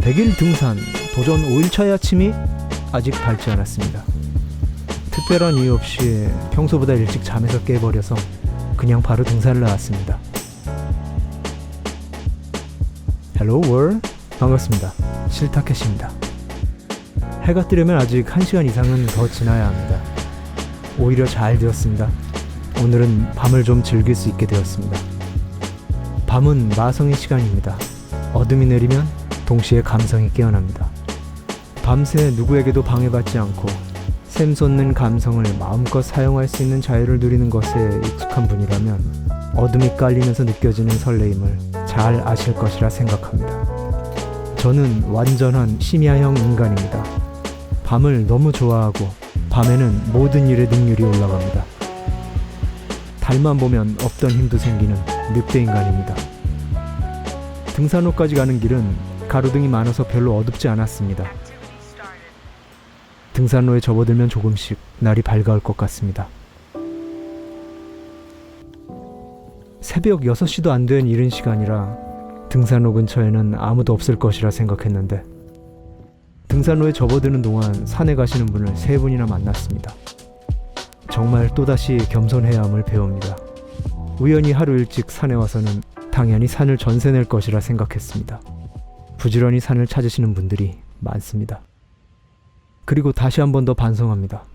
100일 등산 도전 5일차의 아침이 아직 밝지 않았습니다. 특별한 이유 없이 평소보다 일찍 잠에서 깨버려서 그냥 바로 등산을 나왔습니다. Hello world, 반갑습니다. 실타켓입니다. 해가 뜨려면 아직 1시간 이상은 더 지나야 합니다. 오히려 잘 되었습니다. 오늘은 밤을 좀 즐길 수 있게 되었습니다. 밤은 마성의 시간입니다. 어둠이 내리면 동시에 감성이 깨어납니다. 밤새 누구에게도 방해받지 않고 샘솟는 감성을 마음껏 사용할 수 있는 자유를 누리는 것에 익숙한 분이라면 어둠이 깔리면서 느껴지는 설레임을 잘 아실 것이라 생각합니다. 저는 완전한 심야형 인간입니다. 밤을 너무 좋아하고 밤에는 모든 일에 능률이 올라갑니다. 달만 보면 없던 힘도 생기는 늑대 인간입니다. 등산로까지 가는 길은 가로등이 많아서 별로 어둡지 않았습니다. 등산로에 접어들면 조금씩 날이 밝아올 것 같습니다. 새벽 6시도 안 된 이른 시간이라 등산로 근처에는 아무도 없을 것이라 생각했는데 등산로에 접어드는 동안 산에 가시는 분을 3분이나 만났습니다. 정말 또다시 겸손해야 함을 배웁니다. 우연히 하루 일찍 산에 와서는 당연히 산을 전세 낼 것이라 생각했습니다. 부지런히 산을 찾으시는 분들이 많습니다. 그리고 다시 한 번 더 반성합니다.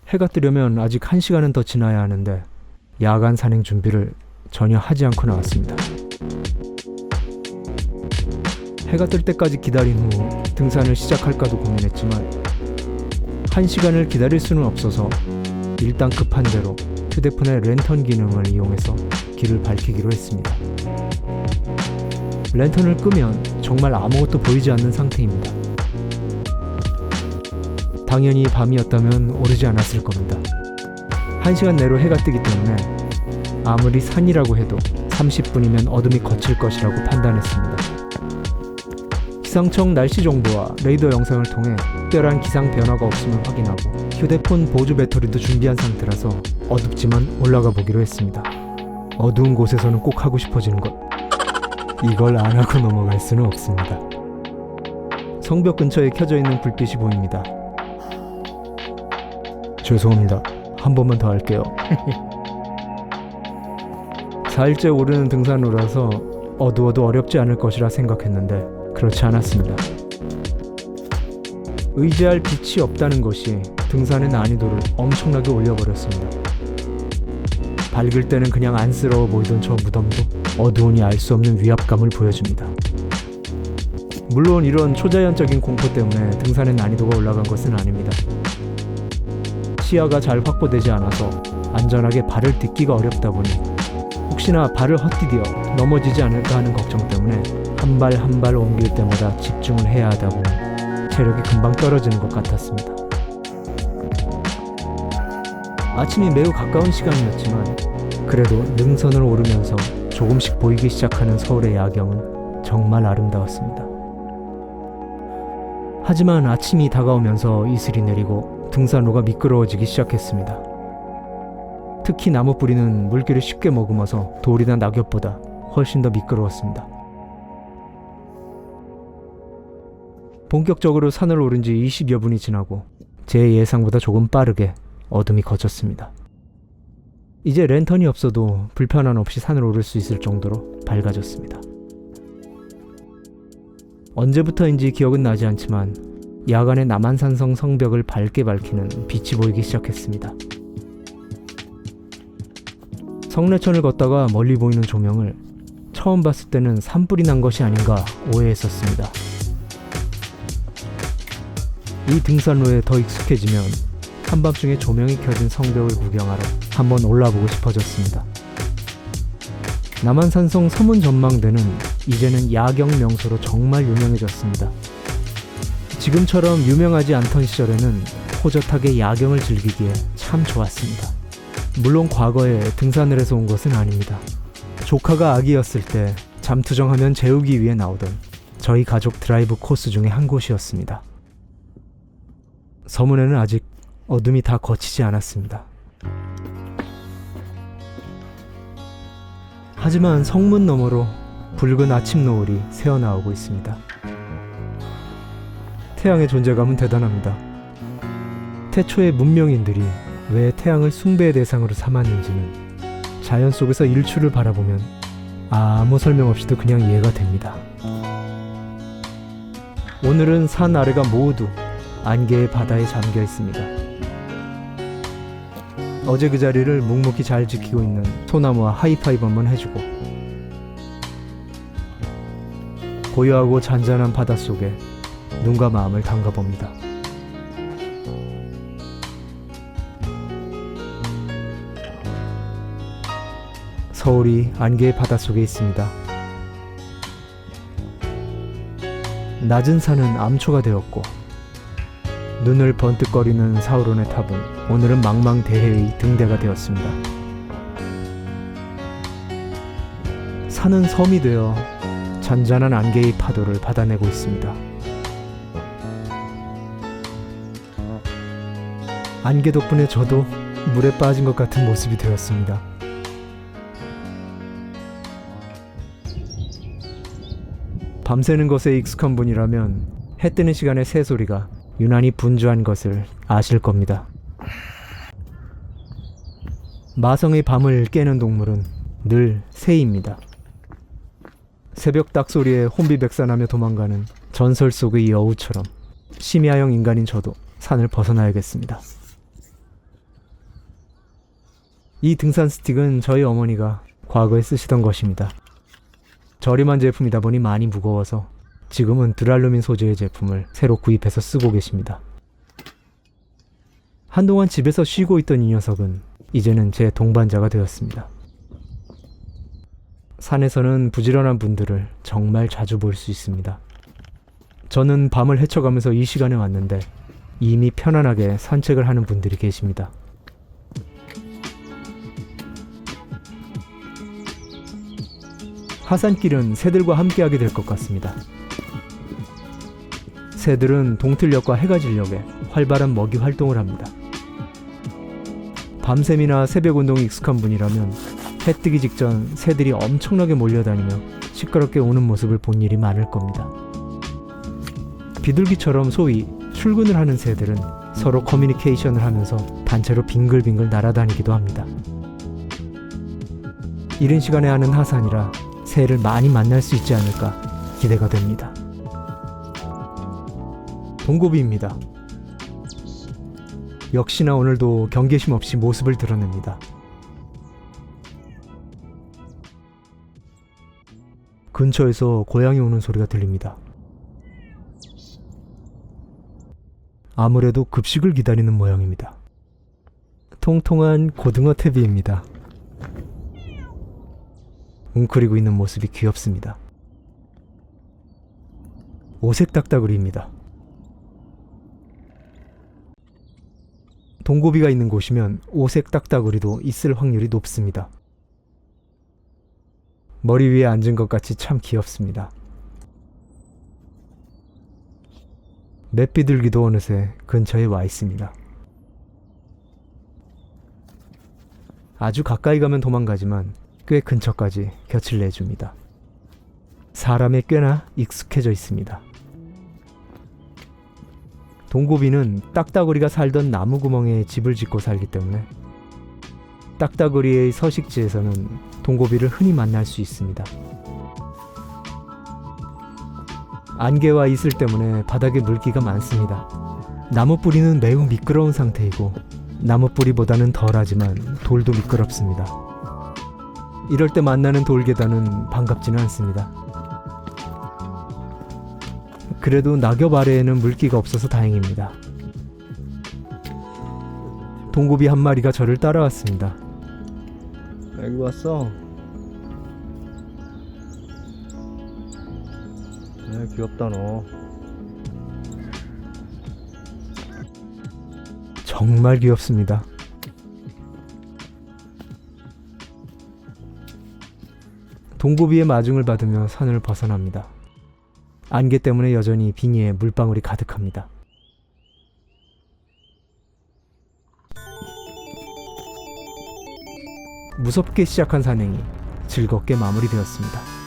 해가 뜨려면 아직 1시간은 더 지나야 하는데 야간 산행 준비를 전혀 하지 않고 나왔습니다. 해가 뜰 때까지 기다린 후 등산을 시작할까도 고민했지만 1시간을 기다릴 수는 없어서 일단 급한 대로 휴대폰의 랜턴 기능을 이용해서 길을 밝히기로 했습니다. 랜턴을 끄면 정말 아무것도 보이지 않는 상태입니다. 당연히 밤이었다면 오르지 않았을 겁니다. 1시간 내로 해가 뜨기 때문에 아무리 산이라고 해도 30분이면 어둠이 걷힐 것이라고 판단했습니다. 기상청 날씨 정보와 레이더 영상을 통해 특별한 기상 변화가 없음을 확인하고 휴대폰 보조 배터리도 준비한 상태라서 어둡지만 올라가 보기로 했습니다. 어두운 곳에서는 꼭 하고 싶어지는 것, 이걸 안 하고 넘어갈 수는 없습니다. 성벽 근처에 켜져 있는 불빛이 보입니다. 죄송합니다. 한 번만 더 할게요. 4일째 오르는 등산로라서 어두워도 어렵지 않을 것이라 생각했는데 그렇지 않았습니다. 의지할 빛이 없다는 것이 등산의 난이도를 엄청나게 올려버렸습니다. 밝을 때는 그냥 안쓰러워 보이던 저 무덤도 어두우니 알 수 없는 위압감을 보여줍니다. 물론 이런 초자연적인 공포 때문에 등산의 난이도가 올라간 것은 아닙니다. 시야가 잘 확보되지 않아서 안전하게 발을 딛기가 어렵다 보니 혹시나 발을 헛디뎌 넘어지지 않을까 하는 걱정 때문에 한 발 한 발 옮길 때마다 집중을 해야 하다 보니 체력이 금방 떨어지는 것 같았습니다. 아침이 매우 가까운 시간이었지만 그래도 능선을 오르면서 조금씩 보이기 시작하는 서울의 야경은 정말 아름다웠습니다. 하지만 아침이 다가오면서 이슬이 내리고 등산로가 미끄러워지기 시작했습니다. 특히 나무 뿌리는 물기를 쉽게 머금어서 돌이나 낙엽보다 훨씬 더 미끄러웠습니다. 본격적으로 산을 오른 지 20여 분이 지나고 제 예상보다 조금 빠르게 어둠이 걷혔습니다. 이제 랜턴이 없어도 불편함 없이 산을 오를 수 있을 정도로 밝아졌습니다. 언제부터인지 기억은 나지 않지만 야간의 남한산성 성벽을 밝게 밝히는 빛이 보이기 시작했습니다. 성내천을 걷다가 멀리 보이는 조명을 처음 봤을 때는 산불이 난 것이 아닌가 오해했었습니다. 이 등산로에 더 익숙해지면 한밤중에 조명이 켜진 성벽을 구경하러 한번 올라보고 싶어졌습니다. 남한산성 서문 전망대는 이제는 야경 명소로 정말 유명해졌습니다. 지금처럼 유명하지 않던 시절에는 호젓하게 야경을 즐기기에 참 좋았습니다. 물론 과거에 등산을 해서 온 것은 아닙니다. 조카가 아기였을 때 잠투정하면 재우기 위해 나오던 저희 가족 드라이브 코스 중에 한 곳이었습니다. 서문에는 아직 어둠이 다 걷히지 않았습니다. 하지만 성문 너머로 붉은 아침 노을이 새어나오고 있습니다. 태양의 존재감은 대단합니다. 태초의 문명인들이 왜 태양을 숭배의 대상으로 삼았는지는 자연 속에서 일출을 바라보면 아무 설명 없이도 그냥 이해가 됩니다. 오늘은 산 아래가 모두 안개의 바다에 잠겨 있습니다. 어제 그 자리를 묵묵히 잘 지키고 있는 소나무와 하이파이브 한번 해주고, 고요하고 잔잔한 바닷속에 눈과 마음을 담가봅니다. 서울이 안개의 바닷속에 있습니다. 낮은 산은 암초가 되었고, 눈을 번뜩거리는 사우론의 탑은 오늘은 망망대해의 등대가 되었습니다. 산은 섬이 되어 잔잔한 안개의 파도를 받아내고 있습니다. 안개 덕분에 저도 물에 빠진 것 같은 모습이 되었습니다. 밤새는 것에 익숙한 분이라면 해 뜨는 시간의 새소리가 유난히 분주한 것을 아실 겁니다. 마성의 밤을 깨는 동물은 늘 새입니다. 새벽 닭소리에 혼비백산하며 도망가는 전설 속의 여우처럼 심야형 인간인 저도 산을 벗어나야겠습니다. 이 등산 스틱은 저희 어머니가 과거에 쓰시던 것입니다. 저렴한 제품이다 보니 많이 무거워서 지금은 드랄루민 소재의 제품을 새로 구입해서 쓰고 계십니다. 한동안 집에서 쉬고 있던 이 녀석은 이제는 제 동반자가 되었습니다. 산에서는 부지런한 분들을 정말 자주 볼 수 있습니다. 저는 밤을 헤쳐가면서 이 시간에 왔는데 이미 편안하게 산책을 하는 분들이 계십니다. 하산길은 새들과 함께하게 될 것 같습니다. 새들은 동틀녘과 해가 진녘에 활발한 먹이 활동을 합니다. 밤샘이나 새벽 운동이 익숙한 분이라면 해 뜨기 직전 새들이 엄청나게 몰려다니며 시끄럽게 우는 모습을 본 일이 많을 겁니다. 비둘기처럼 소위 출근을 하는 새들은 서로 커뮤니케이션을 하면서 단체로 빙글빙글 날아다니기도 합니다. 이른 시간에 하는 하산이라 새를 많이 만날 수 있지 않을까 기대가 됩니다. 동고비입니다. 역시나 오늘도 경계심 없이 모습을 드러냅니다. 근처에서 고양이 우는 소리가 들립니다. 아무래도 급식을 기다리는 모양입니다. 통통한 고등어 태비입니다. 웅크리고 있는 모습이 귀엽습니다. 오색 딱따구리입니다. 동고비가 있는 곳이면 오색 딱따구리도 있을 확률이 높습니다. 머리 위에 앉은 것 같이 참 귀엽습니다. 맷비둘기도 어느새 근처에 와 있습니다. 아주 가까이 가면 도망가지만 꽤 근처까지 곁을 내줍니다. 사람에 꽤나 익숙해져 있습니다. 동고비는 딱따구리가 살던 나무구멍에 집을 짓고 살기 때문에 딱따구리의 서식지에서는 동고비를 흔히 만날 수 있습니다. 안개와 이슬 때문에 바닥에 물기가 많습니다. 나무 뿌리는 매우 미끄러운 상태이고 나무 뿌리보다는 덜하지만 돌도 미끄럽습니다. 이럴 때 만나는 돌계단은 반갑지는 않습니다. 그래도 낙엽 아래에는 물기가 없어서 다행입니다. 동고비 한 마리가 저를 따라왔습니다. 여기 왔어. 귀엽다 너. 정말 귀엽습니다. 동고비의 마중을 받으며 산을 벗어납니다. 안개 때문에 여전히 비니에 물방울이 가득합니다. 무섭게 시작한 산행이 즐겁게 마무리되었습니다.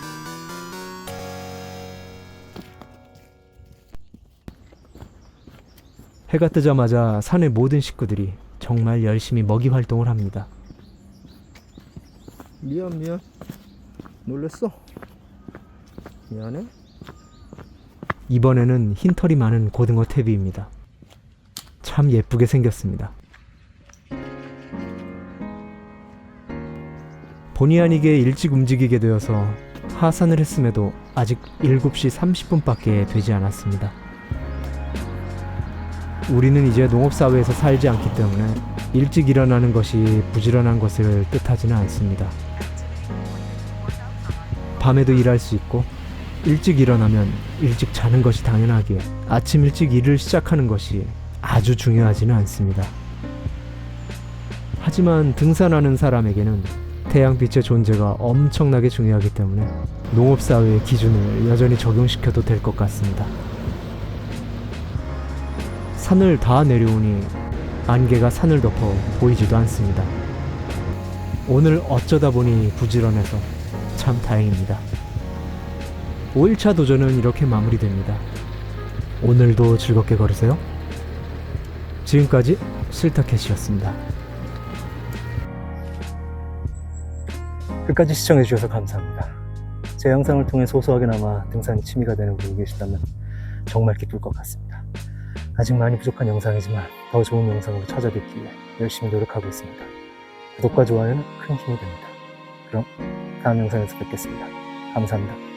해가 뜨자마자 산의 모든 식구들이 정말 열심히 먹이 활동을 합니다. 미안. 놀랬어. 미안해. 이번에는 흰털이 많은 고등어 태비입니다. 참 예쁘게 생겼습니다. 본의 아니게 일찍 움직이게 되어서 하산을 했음에도 아직 7시 30분밖에 되지 않았습니다. 우리는 이제 농업사회에서 살지 않기 때문에 일찍 일어나는 것이 부지런한 것을 뜻하지는 않습니다. 밤에도 일할 수 있고 일찍 일어나면 일찍 자는 것이 당연하기에 아침 일찍 일을 시작하는 것이 아주 중요하지는 않습니다. 하지만 등산하는 사람에게는 태양빛의 존재가 엄청나게 중요하기 때문에 농업사회의 기준을 여전히 적용시켜도 될 것 같습니다. 산을 다 내려오니 안개가 산을 덮어 보이지도 않습니다. 오늘 어쩌다 보니 부지런해서 참 다행입니다. 5일차 도전은 이렇게 마무리됩니다. 오늘도 즐겁게 걸으세요. 지금까지 실타캣이었습니다. 끝까지 시청해주셔서 감사합니다. 제 영상을 통해 소소하게나마 등산이 취미가 되는 분이 계시다면 정말 기쁠 것 같습니다. 아직 많이 부족한 영상이지만 더 좋은 영상으로 찾아뵙기 위해 열심히 노력하고 있습니다. 구독과 좋아요는 큰 힘이 됩니다. 그럼 다음 영상에서 뵙겠습니다. 감사합니다.